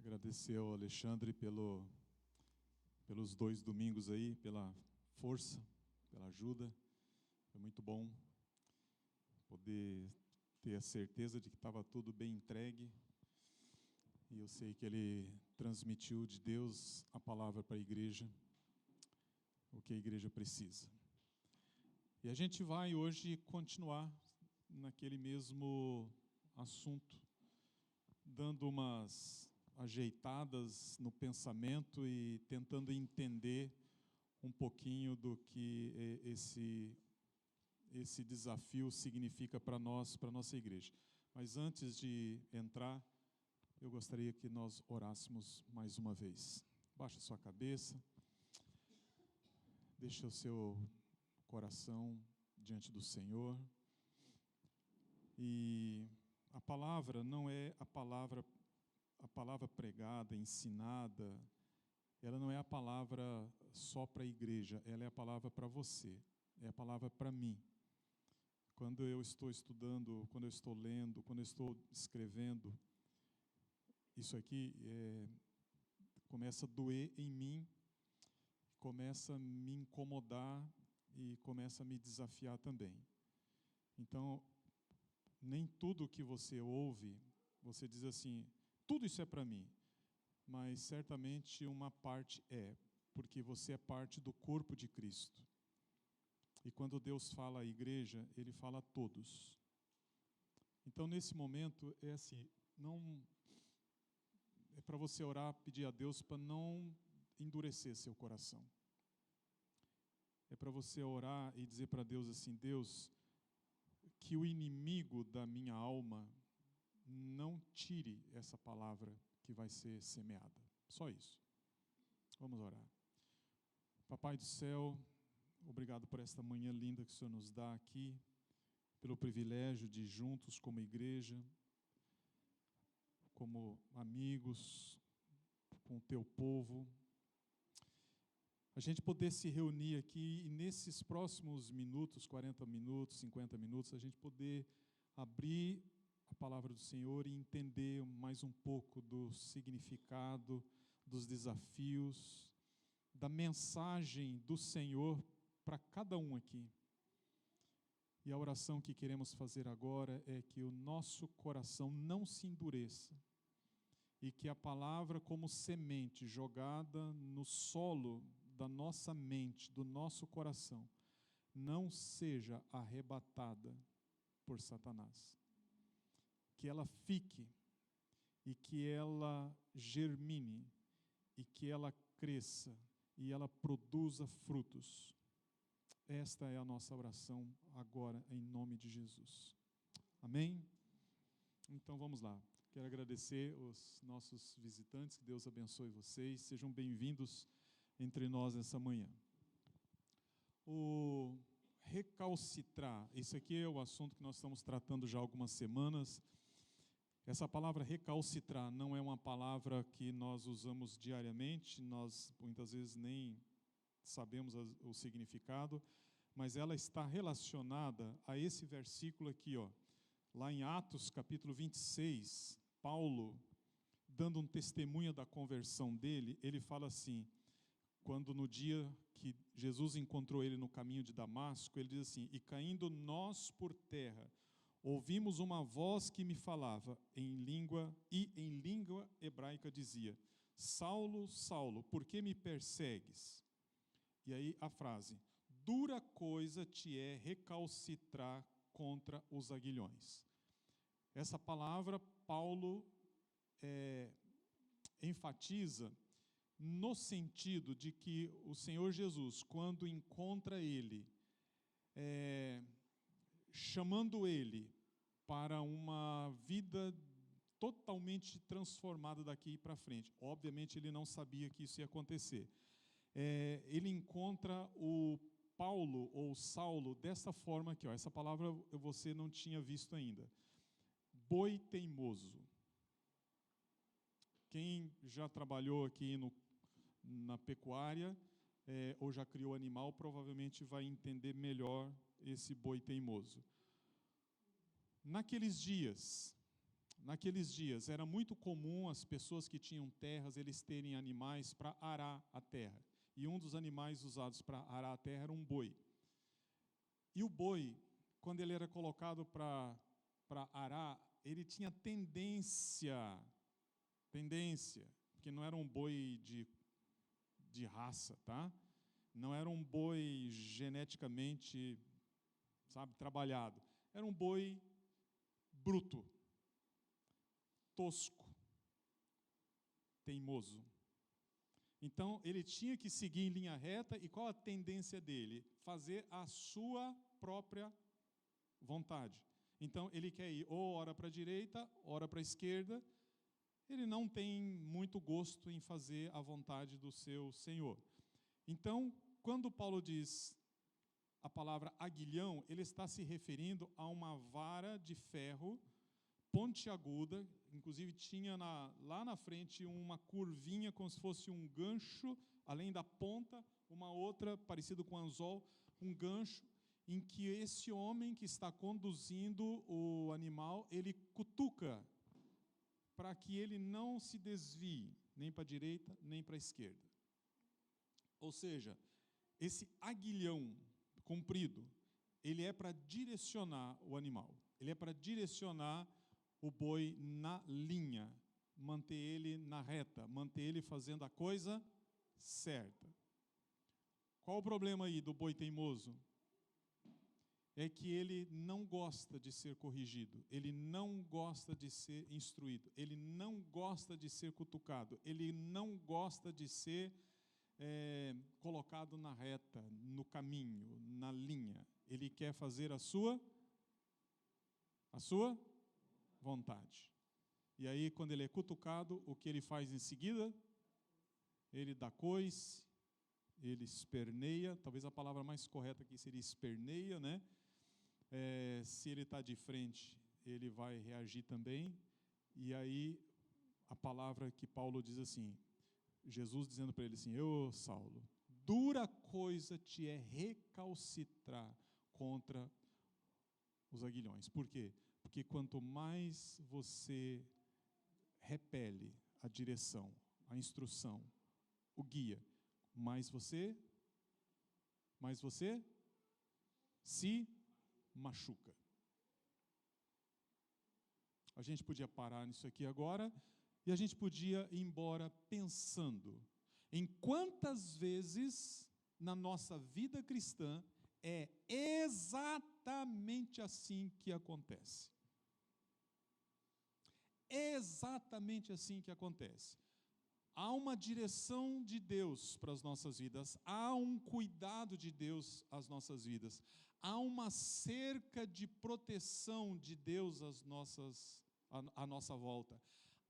Agradecer ao Alexandre pelos 2 domingos aí, pela força, pela ajuda. Foi muito bom poder ter a certeza de que estava tudo bem entregue. E eu sei que ele transmitiu de Deus a palavra para a igreja, o que a igreja precisa. E a gente vai hoje continuar naquele mesmo assunto, dando umas ajeitadas no pensamento e tentando entender um pouquinho do que esse desafio significa para nós, para a nossa igreja. Mas antes de entrar, eu gostaria que nós orássemos mais uma vez. Baixa sua cabeça, deixa o seu coração diante do Senhor. E a palavra não é a palavra pregada, ensinada, ela não é a palavra só para a igreja, ela é a palavra para você, é a palavra para mim. Quando eu estou estudando, quando eu estou lendo, quando eu estou escrevendo, isso aqui começa a doer em mim, começa a me incomodar e começa a me desafiar também. Então, nem tudo que você ouve, você diz assim, tudo isso é para mim, mas certamente uma parte porque você é parte do corpo de Cristo. E quando Deus fala à igreja, Ele fala a todos. Então, nesse momento, é assim, não é para você orar, pedir a Deus para não endurecer seu coração. É para você orar e dizer para Deus assim, Deus, que o inimigo da minha alma não tire essa palavra que vai ser semeada. Só isso. Vamos orar. Papai do céu, obrigado por esta manhã linda que o Senhor nos dá aqui, pelo privilégio de juntos como igreja, como amigos, com o teu povo, a gente poder se reunir aqui e nesses próximos minutos, 40 minutos, 50 minutos, a gente poder abrir a palavra do Senhor e entender mais um pouco do significado, dos desafios, da mensagem do Senhor para cada um aqui. E a oração que queremos fazer agora é que o nosso coração não se endureça e que a palavra como semente jogada no solo da nossa mente, do nosso coração, não seja arrebatada por Satanás. Que ela fique e que ela germine e que ela cresça e ela produza frutos. Esta é a nossa oração agora, em nome de Jesus. Amém? Então vamos lá. Quero agradecer os nossos visitantes, que Deus abençoe vocês. Sejam bem-vindos entre nós nessa manhã. O recalcitrar, esse aqui é o assunto que nós estamos tratando já há algumas semanas. Essa palavra recalcitrar não é uma palavra que nós usamos diariamente, nós muitas vezes nem sabemos o significado, mas ela está relacionada a esse versículo aqui, ó. Lá em Atos capítulo 26, Paulo, dando um testemunho da conversão dele, ele fala assim, quando no dia que Jesus encontrou ele no caminho de Damasco, ele diz assim, e caindo nós por terra, ouvimos uma voz que me falava em língua hebraica dizia, Saulo, Saulo, por que me persegues? E aí a frase, dura coisa te é recalcitrar contra os aguilhões. Essa palavra Paulo enfatiza no sentido de que o Senhor Jesus, quando encontra ele, chamando ele para uma vida totalmente transformada daqui para frente. Obviamente ele não sabia que isso ia acontecer. Ele encontra o Paulo ou Saulo dessa forma aqui, ó. Essa palavra você não tinha visto ainda. Boi teimoso. Quem já trabalhou aqui na pecuária ou já criou animal, provavelmente vai entender melhor esse boi teimoso. Naqueles dias, naqueles dias, era muito comum as pessoas que tinham terras, eles terem animais para arar a terra. E um dos animais usados para arar a terra era um boi. E o boi, quando ele era colocado para arar, ele tinha tendência, porque não era um boi de raça, tá? Não era um boi geneticamente, sabe, trabalhado. Era um boi bruto, tosco, teimoso. Então, ele tinha que seguir em linha reta, e qual a tendência dele? Fazer a sua própria vontade. Então, ele quer ir ou ora para a direita, ora para a esquerda. Ele não tem muito gosto em fazer a vontade do seu Senhor. Então, quando Paulo diz a palavra aguilhão, ele está se referindo a uma vara de ferro pontiaguda, inclusive tinha lá na frente uma curvinha como se fosse um gancho, além da ponta, uma outra parecida com anzol, um gancho, em que esse homem que está conduzindo o animal, ele cutuca para que ele não se desvie, nem para a direita, nem para a esquerda. Ou seja, esse aguilhão comprido, ele é para direcionar o animal, ele é para direcionar o boi na linha, manter ele na reta, manter ele fazendo a coisa certa. Qual o problema aí do boi teimoso? É que ele não gosta de ser corrigido, ele não gosta de ser instruído, ele não gosta de ser cutucado, ele não gosta de ser colocado na reta, no caminho, na linha. Ele quer fazer a sua vontade. E aí, quando ele é cutucado, o que ele faz em seguida? Ele dá coice, ele esperneia, talvez a palavra mais correta aqui seria esperneia, né? Se ele está de frente, ele vai reagir também. E aí, a palavra que Paulo diz assim, Jesus dizendo para ele assim, Saulo, dura coisa te é recalcitrar contra os aguilhões. Por quê? Porque quanto mais você repele a direção, a instrução, o guia, mais você se machuca. A gente podia parar nisso aqui agora e a gente podia ir embora pensando em quantas vezes na nossa vida cristã é exatamente assim que acontece. Exatamente assim que acontece. Há uma direção de Deus para as nossas vidas, há um cuidado de Deus às nossas vidas, há uma cerca de proteção de Deus à nossa volta,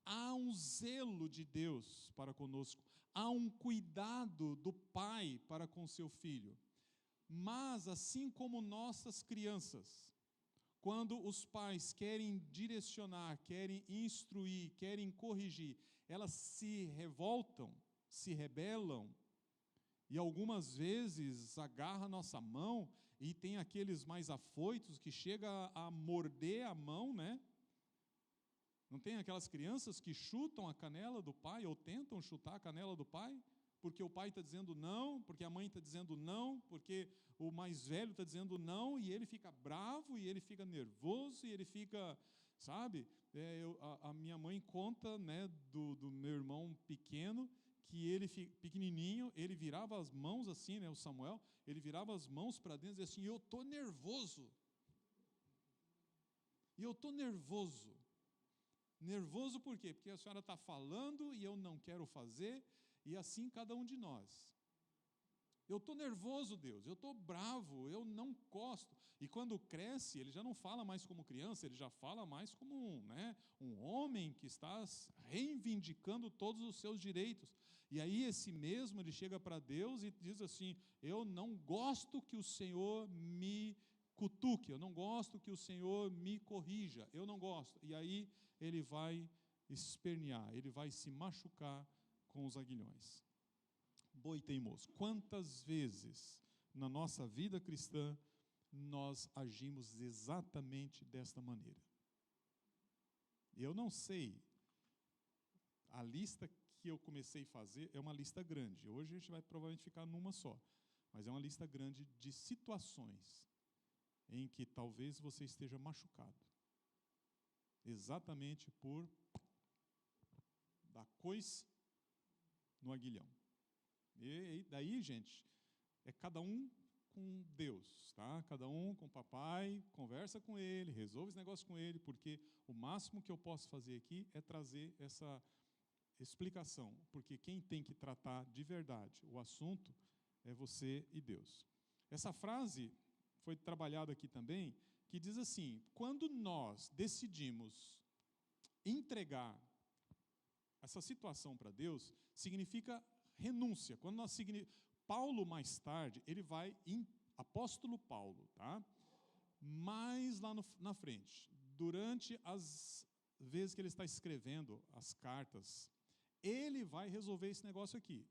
há um zelo de Deus para conosco, há um cuidado do Pai para com seu Filho. Mas, assim como nossas crianças, quando os pais querem direcionar, querem instruir, querem corrigir, elas se revoltam, se rebelam, e algumas vezes agarra a nossa mão, e tem aqueles mais afoitos que chega a morder a mão, né? Não tem aquelas crianças que chutam a canela do pai, ou tentam chutar a canela do pai, porque o pai está dizendo não, porque a mãe está dizendo não, porque o mais velho está dizendo não, e ele fica bravo, e ele fica nervoso, e ele fica, sabe? A minha mãe conta, né, do meu irmão pequeno, que ele, pequenininho, ele virava as mãos assim, né, o Samuel, ele virava as mãos para dentro e dizia assim, eu estou nervoso. E eu estou nervoso. Nervoso por quê? Porque a senhora está falando e eu não quero fazer, e assim cada um de nós. Eu estou nervoso, Deus, eu estou bravo, eu não gosto. E quando cresce, ele já não fala mais como criança, ele já fala mais como um homem que está reivindicando todos os seus direitos. E aí esse mesmo, ele chega para Deus e diz assim, eu não gosto que o Senhor me cutuque, eu não gosto que o Senhor me corrija, eu não gosto. E aí ele vai espernear, ele vai se machucar com os aguilhões. Boi teimoso. Quantas vezes na nossa vida cristã nós agimos exatamente desta maneira? Eu não sei, a lista que eu comecei a fazer é uma lista grande. Hoje a gente vai provavelmente ficar numa só, mas é uma lista grande de situações em que talvez você esteja machucado, exatamente por dar coice no aguilhão. E daí, gente, é cada um com Deus, tá? Cada um com o papai, conversa com ele, resolve esse negócio com ele, porque o máximo que eu posso fazer aqui é trazer essa explicação, porque quem tem que tratar de verdade o assunto é você e Deus. Essa frase foi trabalhada aqui também, que diz assim: quando nós decidimos entregar essa situação para Deus, significa renúncia. Quando nós Paulo, mais tarde, ele vai, apóstolo Paulo, tá? Mais lá na frente, durante as vezes que ele está escrevendo as cartas, ele vai resolver esse negócio aqui.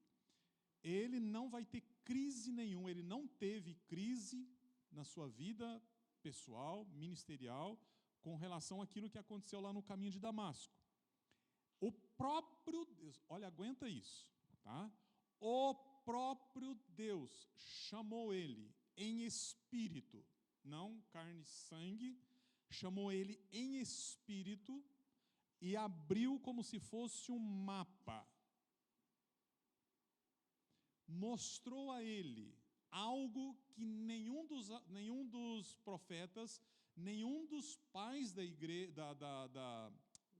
Ele não vai ter crise nenhuma, ele não teve crise na sua vida pessoal, ministerial, com relação àquilo que aconteceu lá no caminho de Damasco. O próprio Deus, olha, aguenta isso, tá? O próprio Deus chamou ele em espírito, não carne e sangue, chamou ele em espírito e abriu como se fosse um mapa. Mostrou a ele algo que nenhum dos profetas, nenhum dos pais da igreja,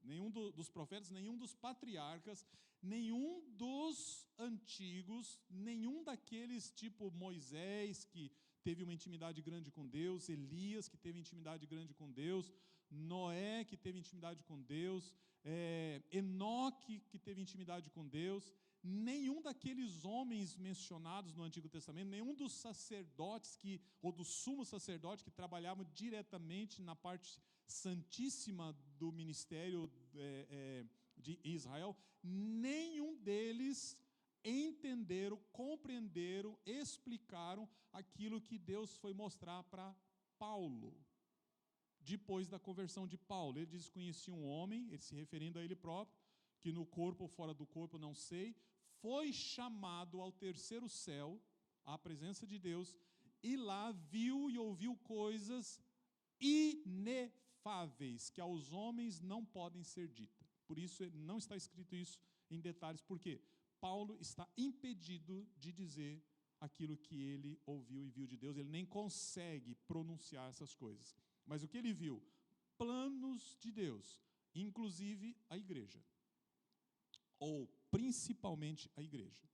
nenhum dos profetas, nenhum dos patriarcas, nenhum dos antigos, nenhum daqueles tipo Moisés, que teve uma intimidade grande com Deus, Elias, que teve intimidade grande com Deus, Noé, que teve intimidade com Deus, Enoque, que teve intimidade com Deus, nenhum daqueles homens mencionados no Antigo Testamento, nenhum dos sacerdotes ou do sumo sacerdote que trabalhavam diretamente na parte santíssima do ministério de Israel, nenhum deles entenderam, compreenderam, explicaram aquilo que Deus foi mostrar para Paulo. Depois da conversão de Paulo, ele diz que conhecia um homem, ele se referindo a ele próprio, que no corpo ou fora do corpo, não sei, foi chamado ao terceiro céu, à presença de Deus, e lá viu e ouviu coisas inefáveis, que aos homens não podem ser ditas. Por isso, não está escrito isso em detalhes. Por quê? Paulo está impedido de dizer aquilo que ele ouviu e viu de Deus, ele nem consegue pronunciar essas coisas. Mas o que ele viu? Planos de Deus, inclusive a igreja. Ou principalmente a igreja.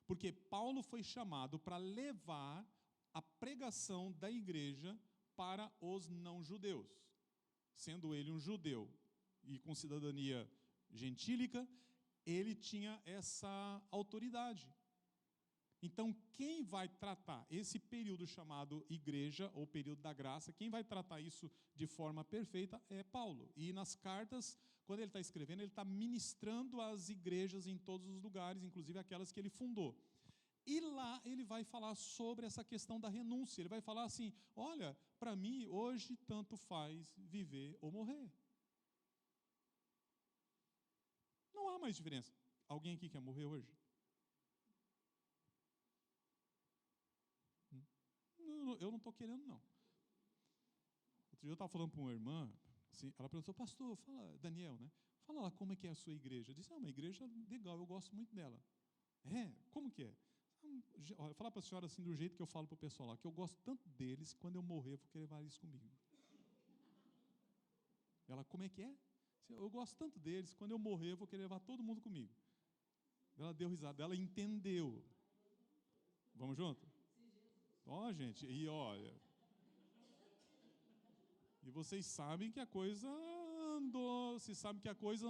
Porque Paulo foi chamado para levar a pregação da igreja para os não-judeus. Sendo ele um judeu e com cidadania gentílica, ele tinha essa autoridade. Então, quem vai tratar esse período chamado igreja, ou período da graça, quem vai tratar isso de forma perfeita é Paulo. E nas cartas, quando ele está escrevendo, ele está ministrando às igrejas em todos os lugares, inclusive aquelas que ele fundou. E lá ele vai falar sobre essa questão da renúncia. Ele vai falar assim: olha, para mim, hoje tanto faz viver ou morrer. Não há mais diferença. Alguém aqui quer morrer hoje? Eu não estou querendo, não. Outro dia eu estava falando para uma irmã, assim, ela perguntou: pastor, fala, Daniel, né? Fala lá como é que é a sua igreja. Eu disse: uma igreja legal, eu gosto muito dela. Como que é? Eu falar para a senhora assim, do jeito que eu falo para o pessoal lá, que eu gosto tanto deles, que quando eu morrer, eu vou querer levar eles comigo. Ela: como é que é? Eu gosto tanto deles, quando eu morrer, eu vou querer levar todo mundo comigo. Ela deu risada, ela entendeu. Vamos junto? Ó, gente, e olha. E vocês sabem que a coisa andou, vocês sabem que a coisa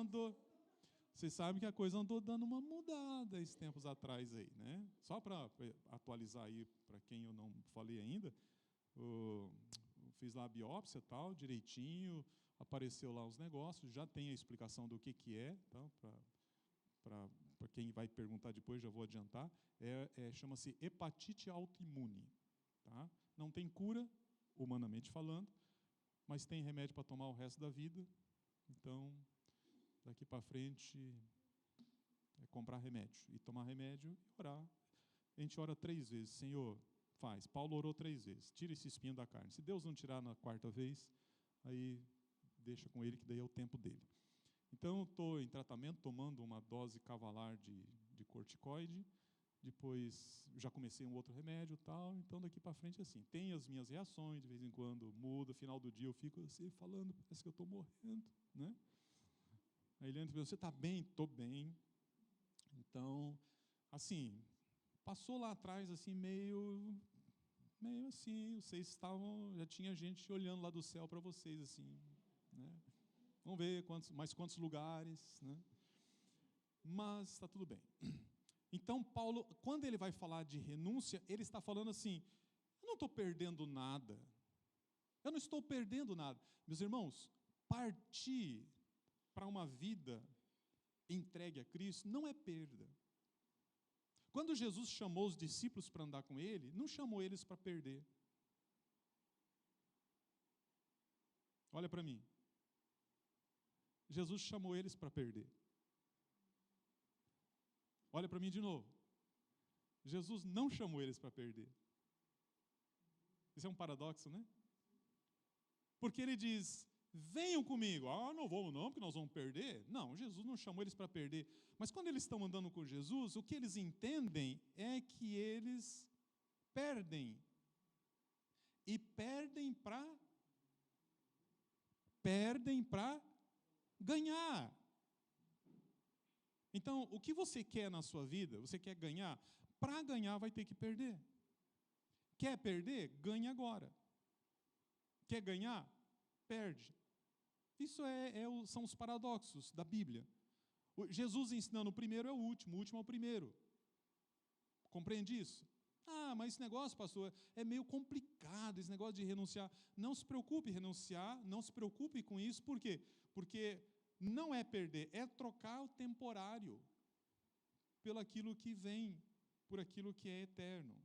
andou dando uma mudada esses tempos atrás aí, né? Só para atualizar aí, para quem eu não falei ainda, fiz lá a biópsia e tal, direitinho, apareceu lá os negócios, já tem a explicação do que é, então, para quem vai perguntar depois, já vou adiantar, chama-se hepatite autoimune. Tá? Não tem cura, humanamente falando, mas tem remédio para tomar o resto da vida, Então, daqui para frente, é comprar remédio e tomar remédio e orar. A gente ora 3 vezes, Senhor, faz. Paulo orou 3 vezes, tira esse espinho da carne. Se Deus não tirar na 4ª vez, aí deixa com ele, que daí é o tempo dele. Então, estou em tratamento, tomando uma dose cavalar de corticoide, depois já comecei um outro remédio e tal, então daqui para frente assim, tem as minhas reações, de vez em quando muda, final do dia eu fico assim, falando, parece que eu estou morrendo, né? Aí ele entra e você está bem? Estou bem. Então, assim, passou lá atrás, assim, meio assim, vocês estavam, já tinha gente olhando lá do céu para vocês, assim, né? Vamos ver quantos lugares, né? Mas está tudo bem. Então, Paulo, quando ele vai falar de renúncia, ele está falando assim, eu não estou perdendo nada. Eu não estou perdendo nada. Meus irmãos, partir para uma vida entregue a Cristo não é perda. Quando Jesus chamou os discípulos para andar com ele, não chamou eles para perder. Olha para mim. Jesus chamou eles para perder. Olha para mim de novo. Jesus não chamou eles para perder. Isso é um paradoxo, né? Porque ele diz, venham comigo. Ah, não vamos não, porque nós vamos perder. Não, Jesus não chamou eles para perder. Mas quando eles estão andando com Jesus, o que eles entendem é que eles perdem. E perdem para ganhar. Então, o que você quer na sua vida? Você quer ganhar? Para ganhar vai ter que perder. Quer perder? Ganhe agora. Quer ganhar? Perde. Isso são os paradoxos da Bíblia. Jesus ensinando o primeiro é o último é o primeiro. Compreende isso? Ah, mas esse negócio, pastor, é meio complicado, esse negócio de renunciar. Não se preocupe em renunciar, não se preocupe com isso. Por quê? Porque não é perder, é trocar o temporário pelo aquilo que vem, por aquilo que é eterno.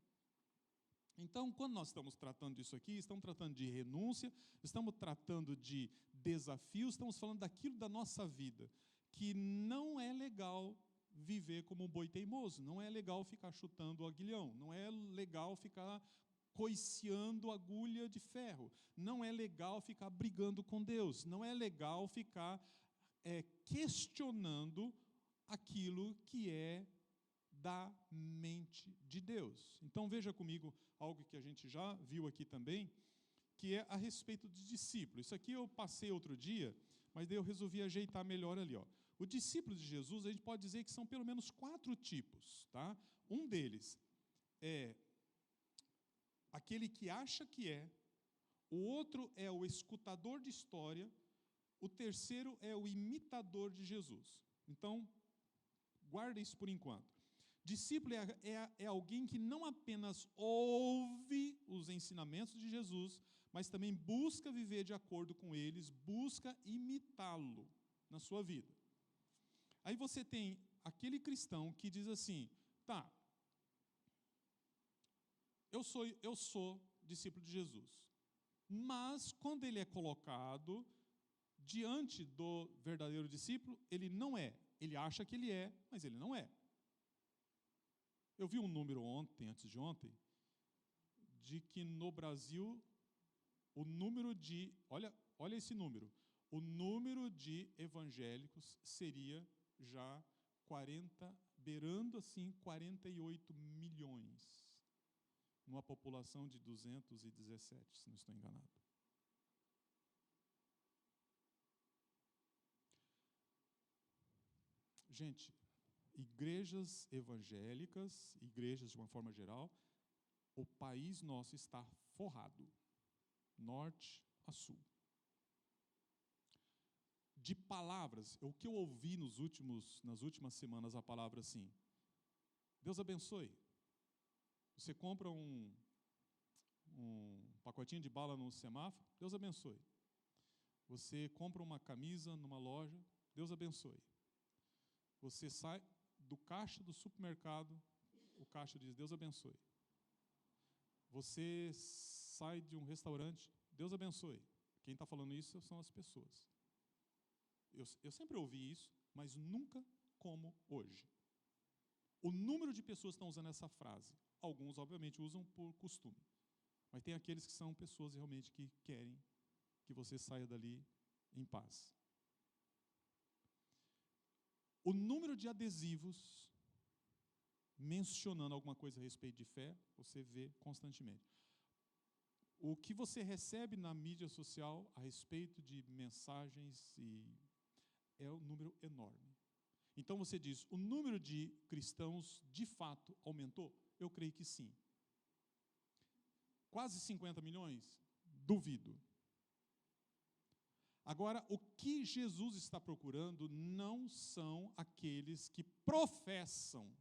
Então, quando nós estamos tratando disso aqui, estamos tratando de renúncia, estamos tratando de desafios, estamos falando daquilo da nossa vida, que não é legal viver como um boi teimoso, não é legal ficar chutando o aguilhão, não é legal ficar coiceando agulha de ferro, não é legal ficar brigando com Deus, não é legal ficar questionando aquilo que é da mente de Deus. Então veja comigo algo que a gente já viu aqui também, que é a respeito dos discípulos. Isso aqui eu passei outro dia, mas daí eu resolvi ajeitar melhor ali. O discípulo de Jesus, a gente pode dizer que são pelo menos 4 tipos. Tá? Um deles é aquele que acha que é, o outro é o escutador de história, o terceiro é o imitador de Jesus. Então, guarda isso por enquanto. Discípulo é alguém que não apenas ouve os ensinamentos de Jesus, mas também busca viver de acordo com eles, busca imitá-lo na sua vida. Aí você tem aquele cristão que diz assim, tá, eu sou discípulo de Jesus, mas quando ele é colocado diante do verdadeiro discípulo, ele não é. Ele acha que ele é, mas ele não é. Eu vi um número antes de ontem, de que no Brasil, o número de, olha esse número, o número de evangélicos seria já beirando assim 48 milhões, numa população de 217, se não estou enganado. Gente, igrejas evangélicas, igrejas de uma forma geral, o país nosso está forrado, norte a sul. De palavras, o que eu ouvi nas últimas semanas, a palavra assim, Deus abençoe. Você compra um pacotinho de bala no semáforo, Deus abençoe. Você compra uma camisa numa loja, Deus abençoe. Você sai do caixa do supermercado, o caixa diz, Deus abençoe. Você sai de um restaurante, Deus abençoe. Quem está falando isso são as pessoas. eu sempre ouvi isso, mas nunca como hoje. O número de pessoas que estão usando essa frase, alguns, obviamente, usam por costume, mas tem aqueles que são pessoas realmente que querem que você saia dali em paz. O número de adesivos mencionando alguma coisa a respeito de fé, você vê constantemente. O que você recebe na mídia social a respeito de mensagens é um número enorme. Então você diz, o número de cristãos de fato aumentou? Eu creio que sim. Quase 50 milhões? Duvido. Agora, o que Jesus está procurando não são aqueles que professam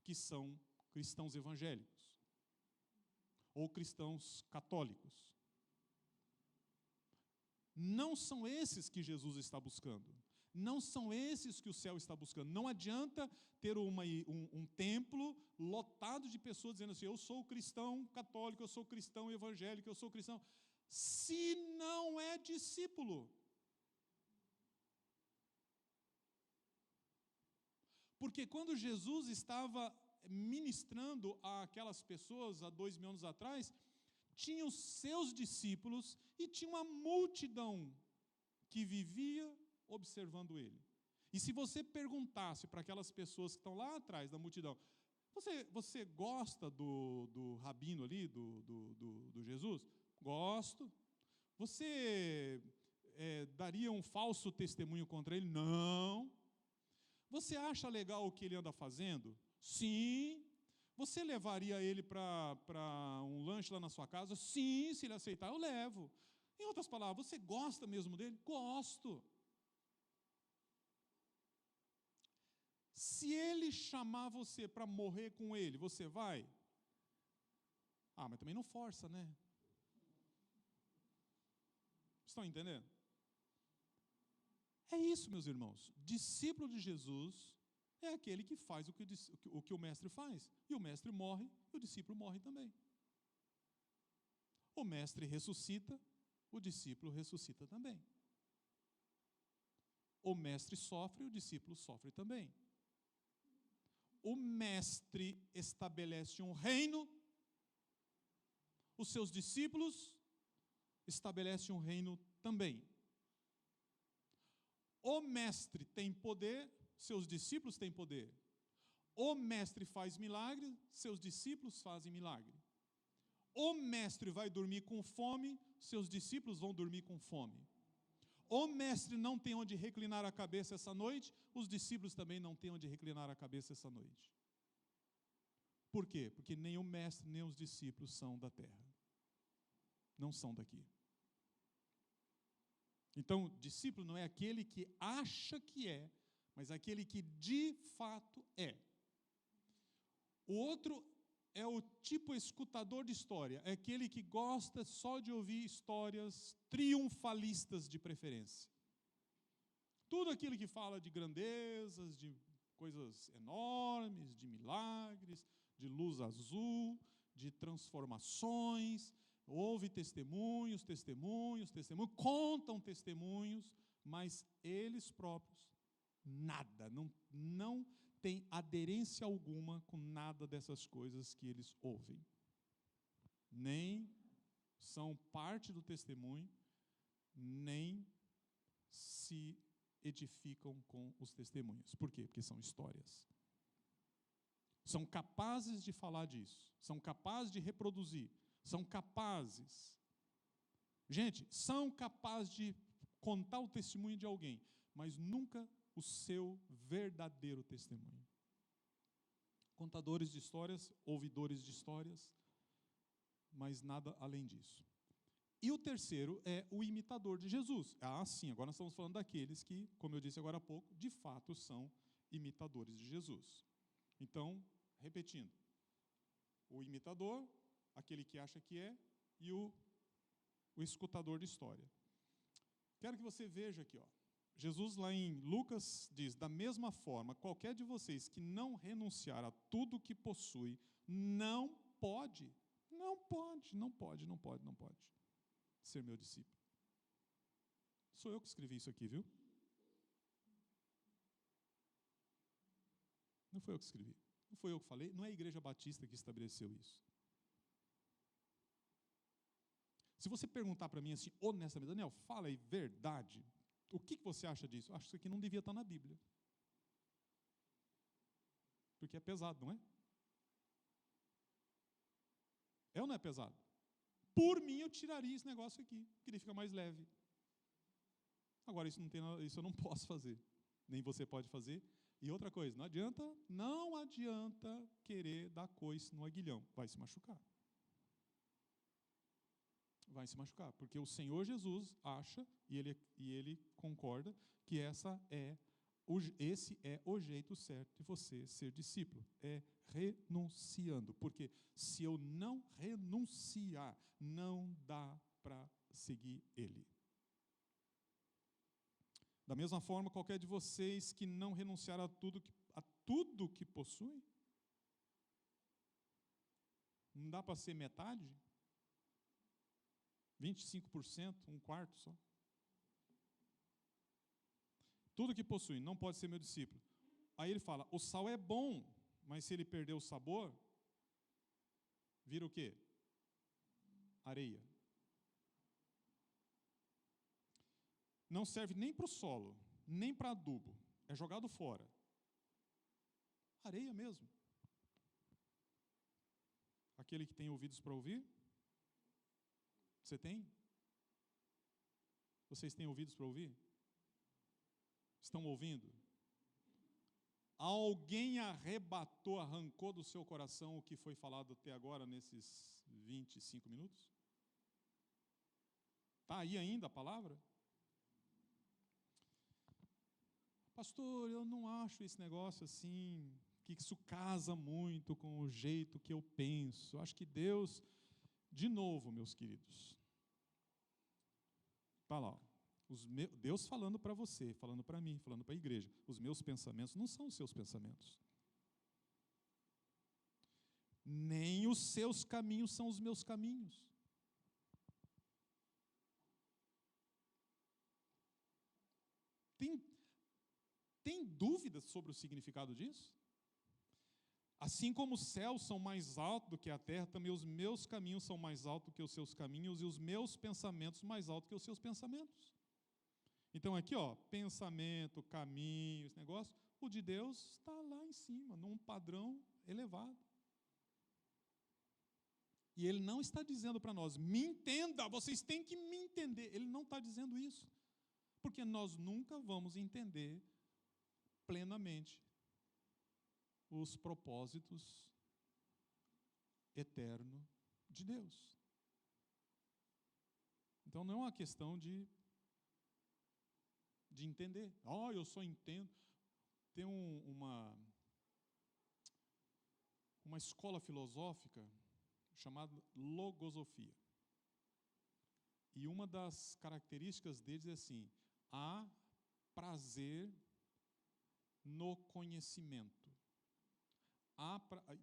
que são cristãos evangélicos ou cristãos católicos. Não são esses que Jesus está buscando. Não são esses que o céu está buscando. Não adianta ter um templo lotado de pessoas dizendo assim, eu sou cristão católico, eu sou cristão evangélico, eu sou cristão, se não é discípulo. Porque quando Jesus estava ministrando àquelas pessoas há 2000 anos atrás, tinha os seus discípulos e tinha uma multidão que vivia observando ele. E se você perguntasse para aquelas pessoas que estão lá atrás da multidão, você gosta do rabino ali, do Jesus? Gosto. Você daria um falso testemunho contra ele? Não. Você acha legal o que ele anda fazendo? Sim. Você levaria ele para um lanche lá na sua casa? Sim, se ele aceitar, eu levo. Em outras palavras, você gosta mesmo dele? Gosto. Se ele chamar você para morrer com ele, você vai? Ah, mas também não força, né? Estão entendendo? É isso, meus irmãos. Discípulo de Jesus é aquele que faz o que o mestre faz. E o mestre morre, e o discípulo morre também. O mestre ressuscita, o discípulo ressuscita também. O mestre sofre, o discípulo sofre também. O mestre estabelece um reino, os seus discípulos estabelecem um reino também. O mestre tem poder, seus discípulos têm poder. O mestre faz milagre, seus discípulos fazem milagre. O mestre vai dormir com fome, seus discípulos vão dormir com fome. O mestre não tem onde reclinar a cabeça essa noite, os discípulos também não têm onde reclinar a cabeça essa noite. Por quê? Porque nem o mestre, nem os discípulos são da terra. Não são daqui. Então, discípulo não é aquele que acha que é, mas aquele que de fato é. O outro é o tipo escutador de história, é aquele que gosta só de ouvir histórias triunfalistas de preferência. Tudo aquilo que fala de grandezas, de coisas enormes, de milagres, de luz azul, de transformações, ouve testemunhos, contam testemunhos, mas eles próprios, nada, não tem aderência alguma com nada dessas coisas que eles ouvem. Nem são parte do testemunho, nem se edificam com os testemunhos. Por quê? Porque são histórias. São capazes de falar disso, são capazes de reproduzir, são capazes. Gente, são capazes de contar o testemunho de alguém, mas nunca o seu verdadeiro testemunho. Contadores de histórias, ouvidores de histórias, mas nada além disso. E o terceiro é o imitador de Jesus. Ah, sim, agora nós estamos falando daqueles que, como eu disse agora há pouco, de fato são imitadores de Jesus. Então, repetindo, o imitador, aquele que acha que é, e o escutador de história. Quero que você veja aqui, ó. Jesus lá em Lucas diz, da mesma forma, qualquer de vocês que não renunciar a tudo que possui, não pode ser meu discípulo. Sou eu que escrevi isso aqui, viu? Não foi eu que escrevi. Não foi eu que falei. Não é a Igreja Batista que estabeleceu isso. Se você perguntar para mim assim, honestamente, Daniel, fala aí, verdade, o que você acha disso? Eu acho que isso aqui não devia estar na Bíblia. Porque é pesado, não é? É ou não é pesado? Por mim, eu tiraria esse negócio aqui, porque ele fica mais leve. Agora, isso eu não posso fazer. Nem você pode fazer. E outra coisa, não adianta querer dar coice no aguilhão. Vai se machucar. Vai se machucar. Porque o Senhor Jesus acha, e ele concorda, que esse é o jeito certo de você ser discípulo. É renunciando. Porque se eu não renunciar, não dá para seguir Ele. Da mesma forma, qualquer de vocês que não renunciar a tudo que possui, não dá para ser metade? 25%, um quarto só. Tudo que possui, não pode ser meu discípulo. Aí ele fala, o sal é bom, mas se ele perder o sabor, vira o quê? Areia. Não serve nem para o solo, nem para adubo. É jogado fora. Areia mesmo. Aquele que tem ouvidos para ouvir? Você tem? Vocês têm ouvidos para ouvir? Estão ouvindo? Alguém arrancou do seu coração o que foi falado até agora, nesses 25 minutos? Está aí ainda a palavra? Pastor, eu não acho esse negócio assim, que isso casa muito com o jeito que eu penso. Eu acho que Deus, de novo, meus queridos, está lá, Deus falando para você, falando para mim, falando para a igreja, os meus pensamentos não são os seus pensamentos. Nem os seus caminhos são os meus caminhos. Tem dúvidas sobre o significado disso? Assim como os céus são mais altos do que a terra, também os meus caminhos são mais altos do que os seus caminhos e os meus pensamentos mais altos do que os seus pensamentos. Então aqui, pensamento, caminho, esse negócio, o de Deus está lá em cima, num padrão elevado. E Ele não está dizendo para nós, me entenda, vocês têm que me entender. Ele não está dizendo isso, porque nós nunca vamos entender plenamente os propósitos eternos de Deus. Então não é uma questão de entender. Eu só entendo. Tem uma escola filosófica chamada logosofia. E uma das características deles é assim, há prazer no conhecimento.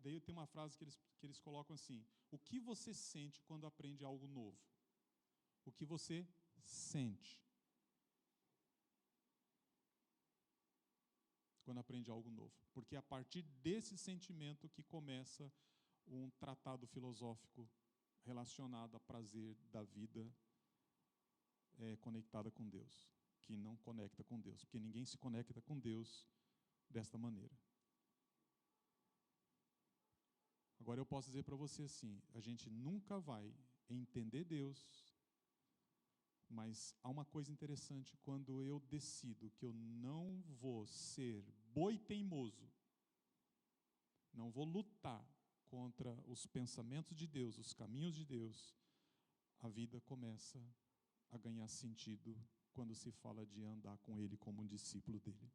Daí tem uma frase que eles colocam assim, o que você sente quando aprende algo novo? O que você sente quando aprende algo novo? Porque é a partir desse sentimento que começa um tratado filosófico relacionado a prazer da vida conectada com Deus, que não conecta com Deus, porque ninguém se conecta com Deus desta maneira. Agora eu posso dizer para você assim, a gente nunca vai entender Deus, mas há uma coisa interessante, quando eu decido que eu não vou ser boi teimoso, não vou lutar contra os pensamentos de Deus, os caminhos de Deus, a vida começa a ganhar sentido quando se fala de andar com Ele como um discípulo dEle.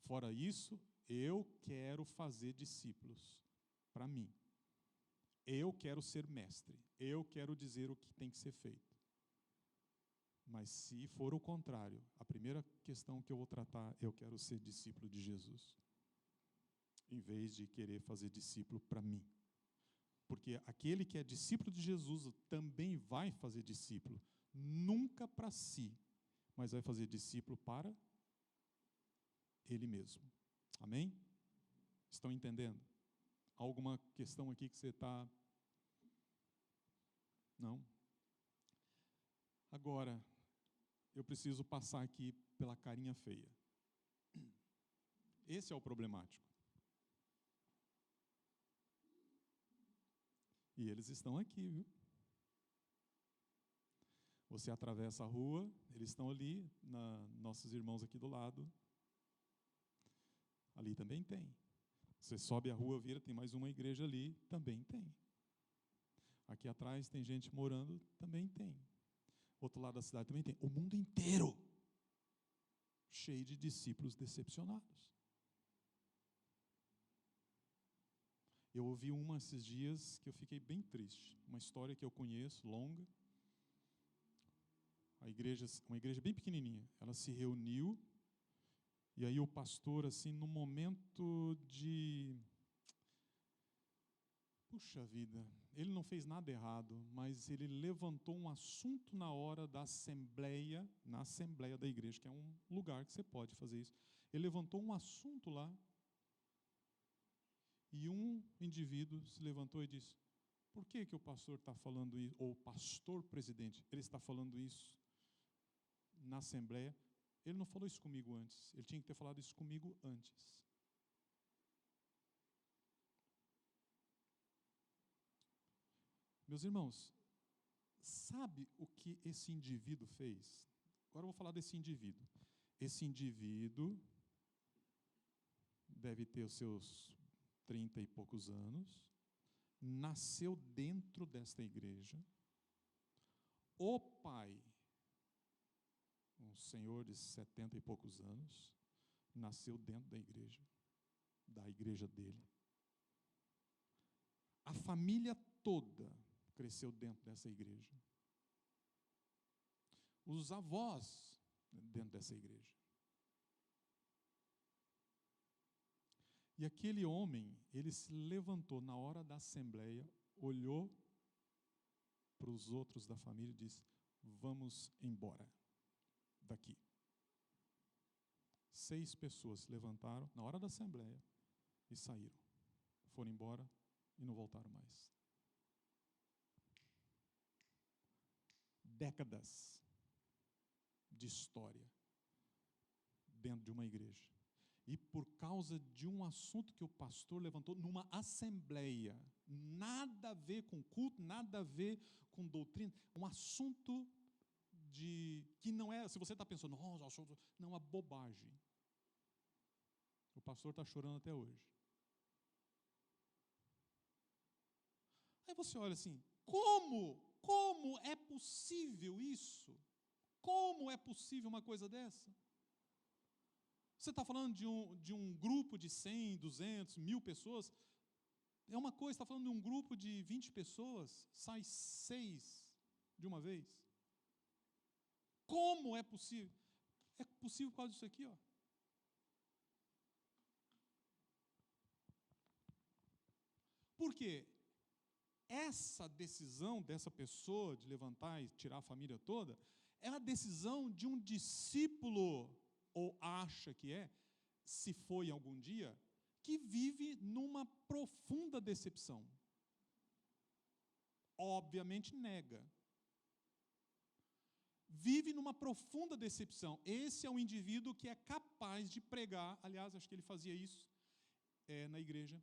Fora isso, eu quero fazer discípulos para mim. Eu quero ser mestre. Eu quero dizer o que tem que ser feito. Mas se for o contrário, a primeira questão que eu vou tratar, eu quero ser discípulo de Jesus, em vez de querer fazer discípulo para mim. Porque aquele que é discípulo de Jesus também vai fazer discípulo, nunca para si, mas vai fazer discípulo para Ele mesmo. Amém? Estão entendendo? Alguma questão aqui que você está... Não? Agora, eu preciso passar aqui pela carinha feia. Esse é o problemático. E eles estão aqui, viu? Você atravessa a rua, eles estão ali, nossos irmãos aqui do lado. Ali também tem. Você sobe a rua, vira, tem mais uma igreja ali, também tem. Aqui atrás tem gente morando, também tem. Outro lado da cidade também tem. O mundo inteiro cheio de discípulos decepcionados. Eu ouvi uma esses dias que eu fiquei bem triste. Uma história que eu conheço, longa. Uma igreja bem pequenininha. Ela se reuniu e aí o pastor, assim, no momento de... Puxa vida, ele não fez nada errado, mas ele levantou um assunto na hora da assembleia, na assembleia da igreja, que é um lugar que você pode fazer isso. Ele levantou um assunto lá, e um indivíduo se levantou e disse: por que o pastor está falando isso, ou o pastor presidente, ele está falando isso na assembleia? Ele não falou isso comigo antes, ele tinha que ter falado isso comigo antes. Meus irmãos, sabe o que esse indivíduo fez? Agora eu vou falar desse indivíduo. Esse indivíduo deve ter os seus 30 e poucos anos, nasceu dentro desta igreja. O pai, um senhor de 70 e poucos anos, nasceu dentro da igreja dele. A família toda cresceu dentro dessa igreja. Os avós dentro dessa igreja. E aquele homem, ele se levantou na hora da assembleia, olhou para os outros da família e disse: vamos embora daqui. 6 pessoas se levantaram na hora da assembleia e saíram. Foram embora e não voltaram mais. Décadas de história dentro de uma igreja. E por causa de um assunto que o pastor levantou numa assembleia, nada a ver com culto, nada a ver com doutrina, um assunto que não é, se você está pensando, não, uma bobagem. O pastor está chorando até hoje. Aí você olha assim, como é possível isso? Como é possível uma coisa dessa? Você está falando de um grupo de 100, 200, 1000 pessoas, é uma coisa, está falando de um grupo de 20 pessoas, sai 6 de uma vez. Como é possível? É possível por causa disso aqui, ó. Por quê? Essa decisão dessa pessoa de levantar e tirar a família toda, é a decisão de um discípulo, ou acha que é, se foi algum dia, que vive numa profunda decepção. Obviamente nega. Vive numa profunda decepção. Esse é um indivíduo que é capaz de pregar, aliás, acho que ele fazia isso na igreja.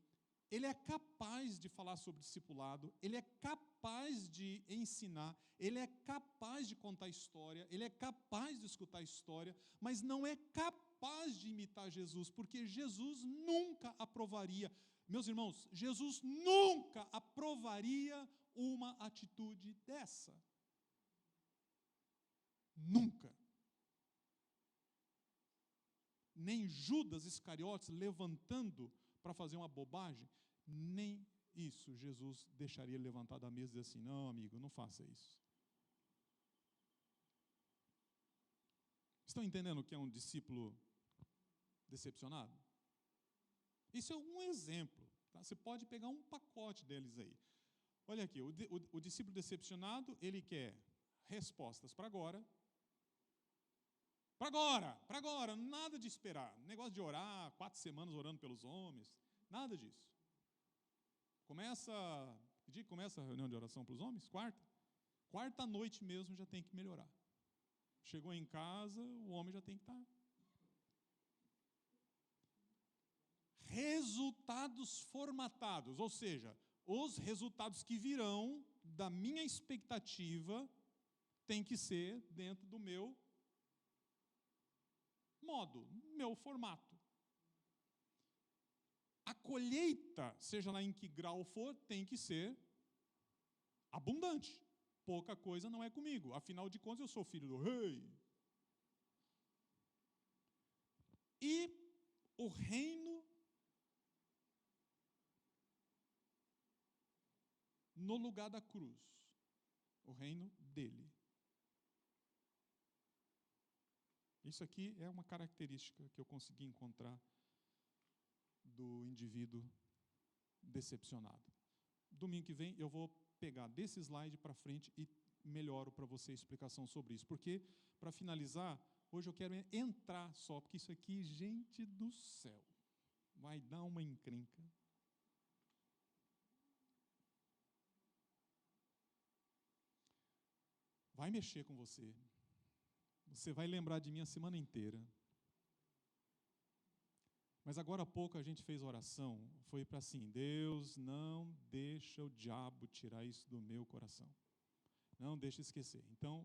Ele é capaz de falar sobre discipulado, ele é capaz de ensinar, ele é capaz de contar história, ele é capaz de escutar história, mas não é capaz de imitar Jesus, porque Jesus nunca aprovaria, meus irmãos, Jesus nunca aprovaria uma atitude dessa. Nunca. Nem Judas Iscariotes levantando para fazer uma bobagem, nem isso Jesus deixaria ele levantar da mesa e dizer assim: não, amigo, não faça isso. Estão entendendo o que é um discípulo decepcionado? Isso é um exemplo, tá? Você pode pegar um pacote deles aí. Olha aqui, o discípulo decepcionado, ele quer respostas para agora, nada de esperar, negócio de orar, 4 semanas orando pelos homens, Nada disso. Que dia que começa a reunião de oração para os homens? Quarta. Quarta noite mesmo já tem que melhorar. Chegou em casa, o homem já tem que estar. Resultados formatados, ou seja, os resultados que virão da minha expectativa tem que ser dentro do meu modo, meu formato. A colheita, seja lá em que grau for, tem que ser abundante. Pouca coisa não é comigo. Afinal de contas, eu sou filho do rei. E o reino no lugar da cruz. O reino dele. Isso aqui é uma característica que eu consegui encontrar do indivíduo decepcionado. Domingo que vem eu vou pegar desse slide para frente e melhoro para você a explicação sobre isso. Porque, para finalizar, hoje eu quero entrar só, porque isso aqui, gente do céu, vai dar uma encrenca. Vai mexer com você. Você vai lembrar de mim a semana inteira. Mas agora há pouco a gente fez oração, foi para assim, Deus, não deixa o diabo tirar isso do meu coração. Não deixa esquecer. Então,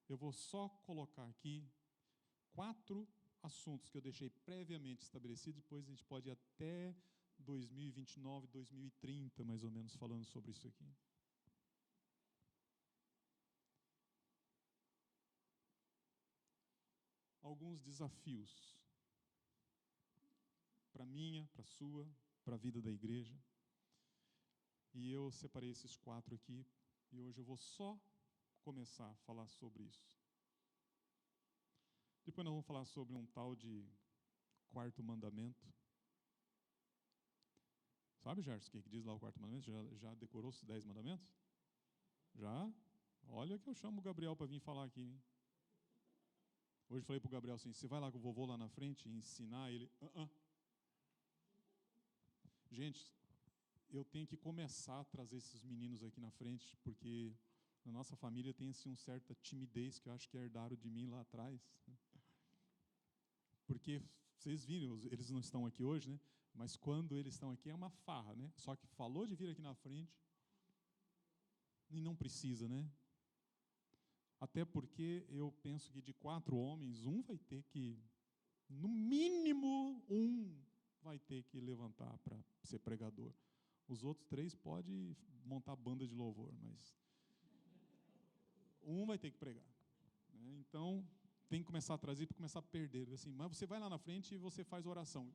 eu vou só colocar aqui 4 assuntos que eu deixei previamente estabelecidos, depois a gente pode ir até 2029, 2030, mais ou menos, falando sobre isso aqui. Alguns desafios para a minha, para a sua, para a vida da igreja. E eu separei esses 4 aqui, e hoje eu vou só começar a falar sobre isso. Depois nós vamos falar sobre um tal de 4º mandamento. Sabe, Gerson, o que diz lá o 4º mandamento? Já decorou os 10 mandamentos? Já? Olha que eu chamo o Gabriel para vir falar aqui, hein? Hoje eu falei para o Gabriel assim, você vai lá com o vovô lá na frente e ensinar ele? Gente, eu tenho que começar a trazer esses meninos aqui na frente, porque na nossa família tem assim, uma certa timidez que eu acho que herdaram de mim lá atrás. Porque, vocês viram, eles não estão aqui hoje, né? Mas quando eles estão aqui é uma farra, né? Só que falou de vir aqui na frente e não precisa, né? Até porque eu penso que de 4 homens, um vai ter que, no mínimo, um vai ter que levantar para ser pregador. Os outros 3 podem montar banda de louvor, mas um vai ter que pregar. Né? Então, tem que começar a trazer para começar a perder. Assim, mas você vai lá na frente e você faz oração.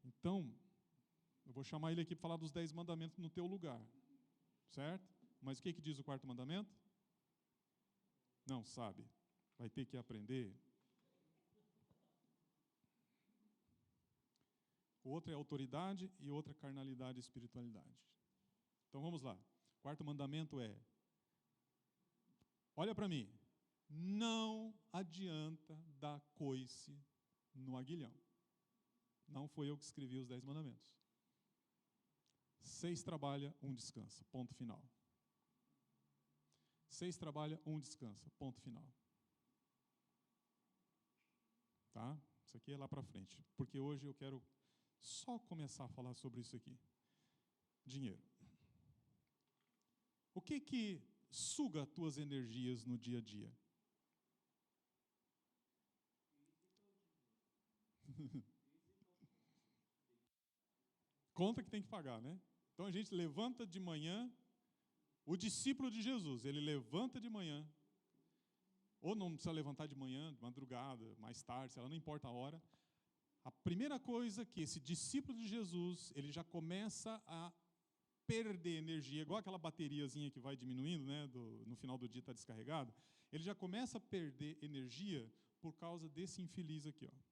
Então, eu vou chamar ele aqui para falar dos 10 mandamentos no teu lugar. Certo? Mas o que diz o 4º mandamento? Não sabe. Vai ter que aprender. O outro é autoridade e outra carnalidade e espiritualidade. Então vamos lá. O 4º mandamento é, olha para mim, não adianta dar coice no aguilhão. Não foi eu que escrevi os 10 mandamentos. 6 trabalha, 1 descansa. Ponto final. 6 trabalha, 1 descansa. Ponto final. Tá? Isso aqui é lá para frente. Porque hoje eu quero só começar a falar sobre isso aqui. Dinheiro. O que suga as tuas energias no dia a dia? Conta que tem que pagar, né? Então a gente levanta de manhã, o discípulo de Jesus, ele levanta de manhã, ou não precisa levantar de manhã, de madrugada, mais tarde, sei lá, não importa a hora. A primeira coisa que esse discípulo de Jesus, ele já começa a perder energia, igual aquela bateriazinha que vai diminuindo, né, no final do dia está descarregado, ele já começa a perder energia por causa desse infeliz aqui, ó.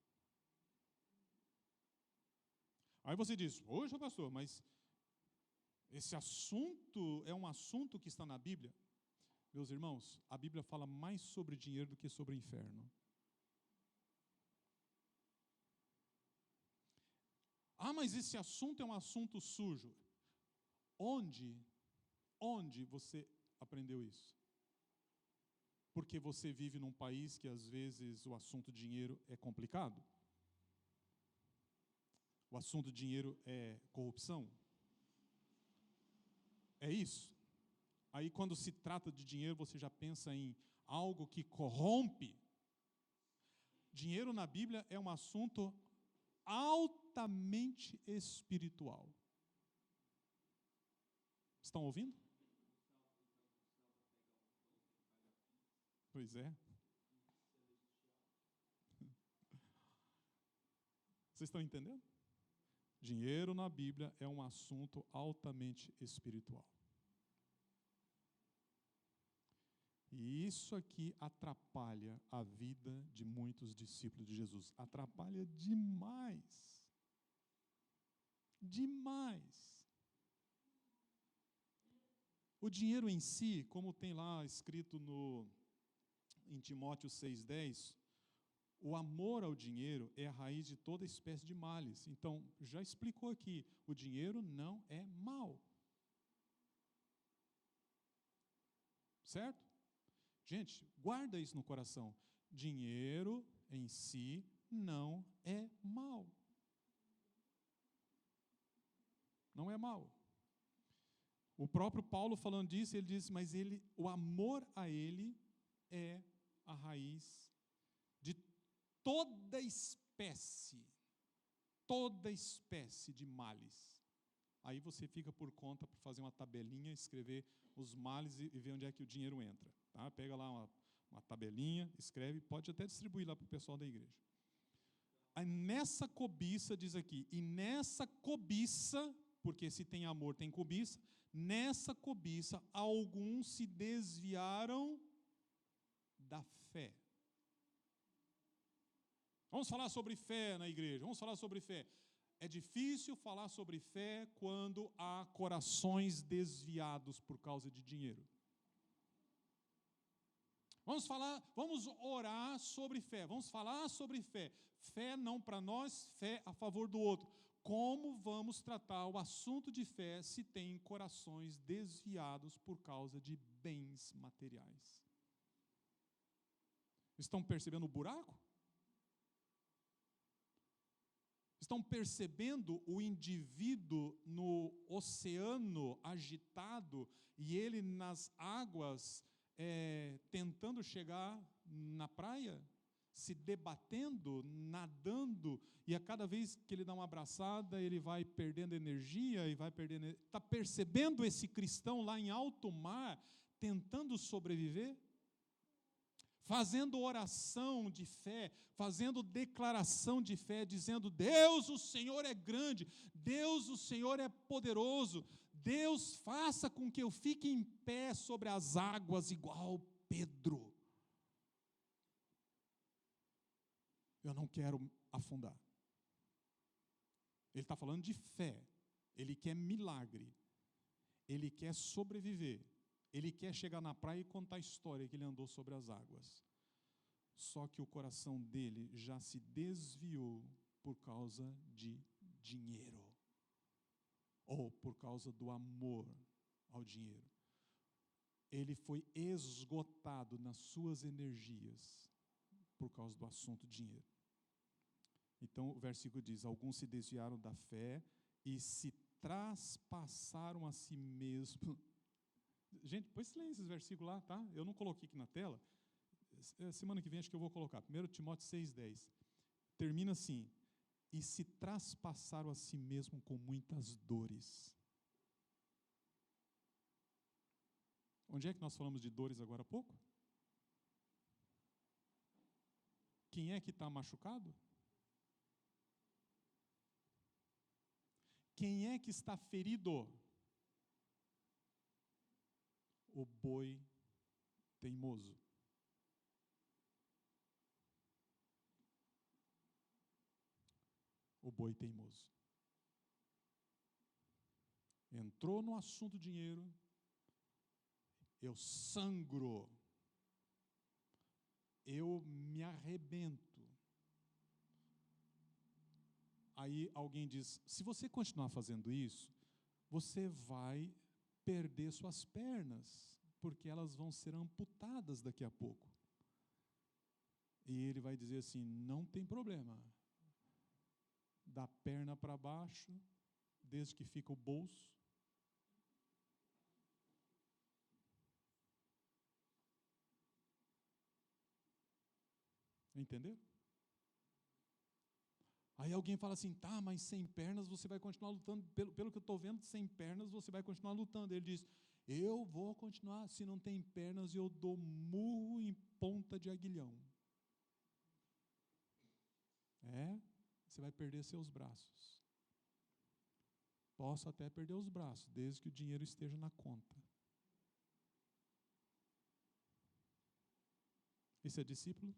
Aí você diz, poxa pastor, mas esse assunto é um assunto que está na Bíblia? Meus irmãos, a Bíblia fala mais sobre dinheiro do que sobre o inferno. Ah, mas esse assunto é um assunto sujo. Onde você aprendeu isso? Porque você vive num país que às vezes o assunto dinheiro é complicado? O assunto dinheiro é corrupção? É isso? Aí quando se trata de dinheiro, você já pensa em algo que corrompe? Dinheiro na Bíblia é um assunto altamente espiritual. Estão ouvindo? Pois é. Vocês estão entendendo? Dinheiro na Bíblia é um assunto altamente espiritual. E isso aqui atrapalha a vida de muitos discípulos de Jesus. Atrapalha demais. Demais. O dinheiro em si, como tem lá escrito em Timóteo 6,10, o amor ao dinheiro é a raiz de toda espécie de males. Então, já explicou aqui, o dinheiro não é mal. Certo? Gente, guarda isso no coração. Dinheiro em si não é mal. Não é mal. O próprio Paulo falando disso, ele diz, mas o amor a ele é a raiz de toda espécie de males. Aí você fica por conta para fazer uma tabelinha, escrever os males e ver onde é que o dinheiro entra. Tá? Pega lá uma tabelinha, escreve, pode até distribuir lá para o pessoal da igreja. Aí nessa cobiça, diz aqui, e nessa cobiça, porque se tem amor, tem cobiça, nessa cobiça, alguns se desviaram da fé. Vamos falar sobre fé na igreja, vamos falar sobre fé. É difícil falar sobre fé quando há corações desviados por causa de dinheiro. Vamos orar sobre fé, vamos falar sobre fé. Fé não para nós, fé a favor do outro. Como vamos tratar o assunto de fé se tem corações desviados por causa de bens materiais? Estão percebendo o buraco? Estão percebendo o indivíduo no oceano agitado e ele nas águas tentando chegar na praia? Se debatendo, nadando, e a cada vez que ele dá uma abraçada, ele vai perdendo energia, e vai perdendo. Está percebendo esse cristão lá em alto mar, tentando sobreviver? Fazendo oração de fé, fazendo declaração de fé, dizendo, Deus, o Senhor é grande, Deus, o Senhor é poderoso, Deus, faça com que eu fique em pé sobre as águas, igual Pedro. Eu não quero afundar. Ele está falando de fé, ele quer milagre, ele quer sobreviver, ele quer chegar na praia e contar a história que ele andou sobre as águas. Só que o coração dele já se desviou por causa de dinheiro, ou por causa do amor ao dinheiro. Ele foi esgotado nas suas energias por causa do assunto dinheiro. Então o versículo diz, alguns se desviaram da fé e se traspassaram a si mesmo. Gente, depois você lê esses versículos lá, tá? Eu não coloquei aqui na tela. Semana que vem acho que eu vou colocar. 1 Timóteo 6,10. Termina assim, e se traspassaram a si mesmo com muitas dores. Onde é que nós falamos de dores agora há pouco? Quem é que está machucado? Quem é que está ferido? O boi teimoso. O boi teimoso. Entrou no assunto dinheiro, eu sangro, eu me arrebento. Aí alguém diz: se você continuar fazendo isso, você vai perder suas pernas, porque elas vão ser amputadas daqui a pouco. E ele vai dizer assim: não tem problema, da perna para baixo, desde que fica o bolso. Entendeu? Aí alguém fala assim: tá, mas sem pernas você vai continuar lutando. Pelo que eu estou vendo, sem pernas você vai continuar lutando. Ele diz: eu vou continuar. Se não tem pernas, eu dou murro em ponta de aguilhão. Você vai perder seus braços. Posso até perder os braços, desde que o dinheiro esteja na conta. Esse é discípulo?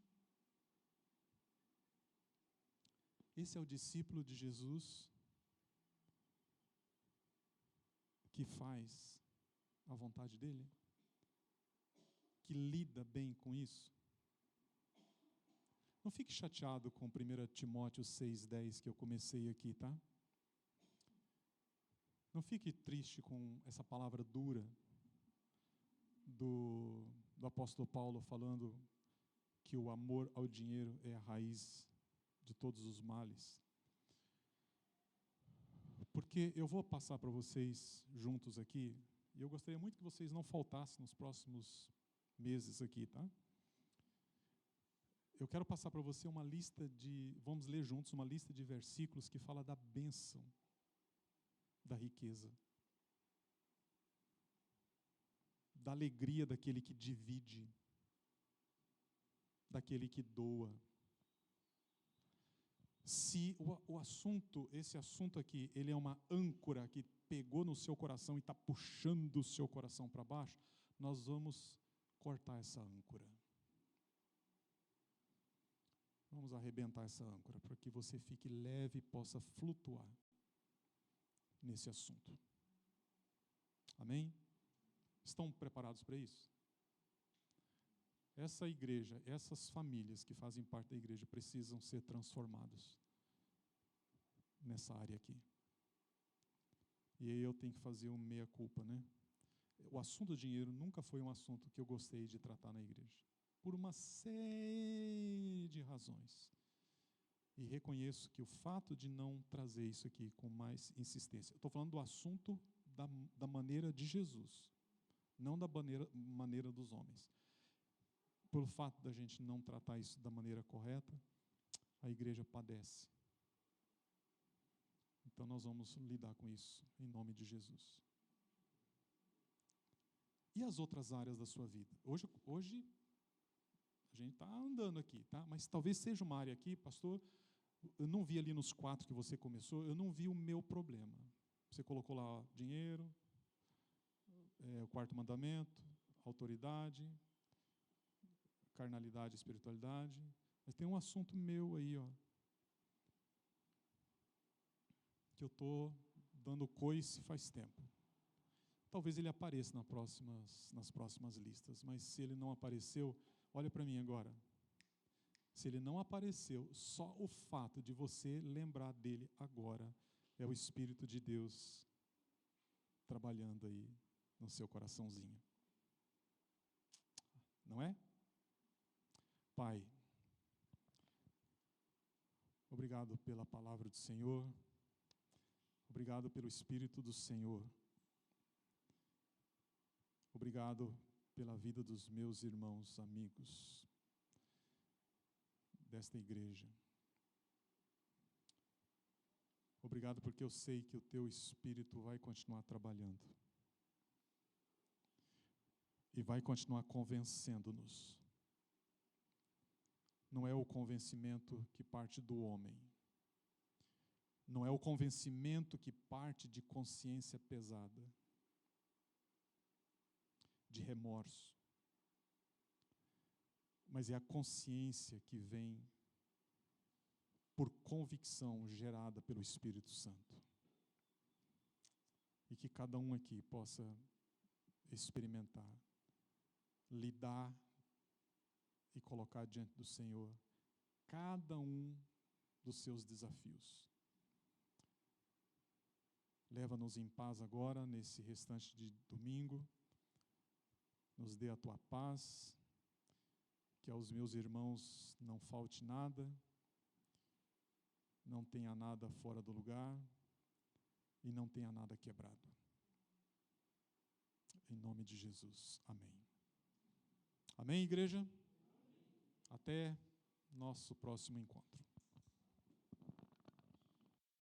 Esse é o discípulo de Jesus que faz a vontade dele? Que lida bem com isso? Não fique chateado com 1 Timóteo 6,10 que eu comecei aqui, tá? Não fique triste com essa palavra dura do apóstolo Paulo falando que o amor ao dinheiro é a raiz de todos os males. Porque eu vou passar para vocês juntos aqui, e eu gostaria muito que vocês não faltassem nos próximos meses aqui, tá? Eu quero passar para você uma lista vamos ler juntos, uma lista de versículos que fala da bênção da riqueza, da alegria daquele que divide, daquele que doa. Se esse assunto aqui, ele é uma âncora que pegou no seu coração e está puxando o seu coração para baixo, nós vamos cortar essa âncora. Vamos arrebentar essa âncora, para que você fique leve e possa flutuar nesse assunto. Amém? Estão preparados para isso? Essa igreja, essas famílias que fazem parte da igreja precisam ser transformadas nessa área aqui. E aí eu tenho que fazer um meia-culpa, né? O assunto do dinheiro nunca foi um assunto que eu gostei de tratar na igreja, por uma série de razões. E reconheço que o fato de não trazer isso aqui com mais insistência, eu estou falando do assunto da maneira de Jesus, não da maneira dos homens. Pelo fato da gente não tratar isso da maneira correta, a igreja padece. Então nós vamos lidar com isso, em nome de Jesus. E as outras áreas da sua vida? Hoje a gente está andando aqui, tá? Mas talvez seja uma área aqui, pastor, eu não vi ali nos 4 que você começou, eu não vi o meu problema. Você colocou lá dinheiro, o 4º mandamento, autoridade, carnalidade, espiritualidade, mas tem um assunto meu aí, ó, que eu estou dando coice faz tempo. Talvez ele apareça nas próximas listas, mas se ele não apareceu, olha para mim agora. Se ele não apareceu, só o fato de você lembrar dele agora é o Espírito de Deus trabalhando aí no seu coraçãozinho. Não é? Pai, obrigado pela palavra do Senhor, obrigado pelo Espírito do Senhor, obrigado pela vida dos meus irmãos, amigos desta igreja. Obrigado porque eu sei que o Teu Espírito vai continuar trabalhando e vai continuar convencendo-nos. Não é o convencimento que parte do homem. Não é o convencimento que parte de consciência pesada, de remorso. Mas é a consciência que vem por convicção gerada pelo Espírito Santo. E que cada um aqui possa experimentar, lidar e colocar diante do Senhor cada um dos seus desafios. Leva-nos em paz agora, nesse restante de domingo. Nos dê a tua paz, que aos meus irmãos não falte nada, não tenha nada fora do lugar e não tenha nada quebrado. Em nome de Jesus. Amém. Amém, igreja? Até nosso próximo encontro.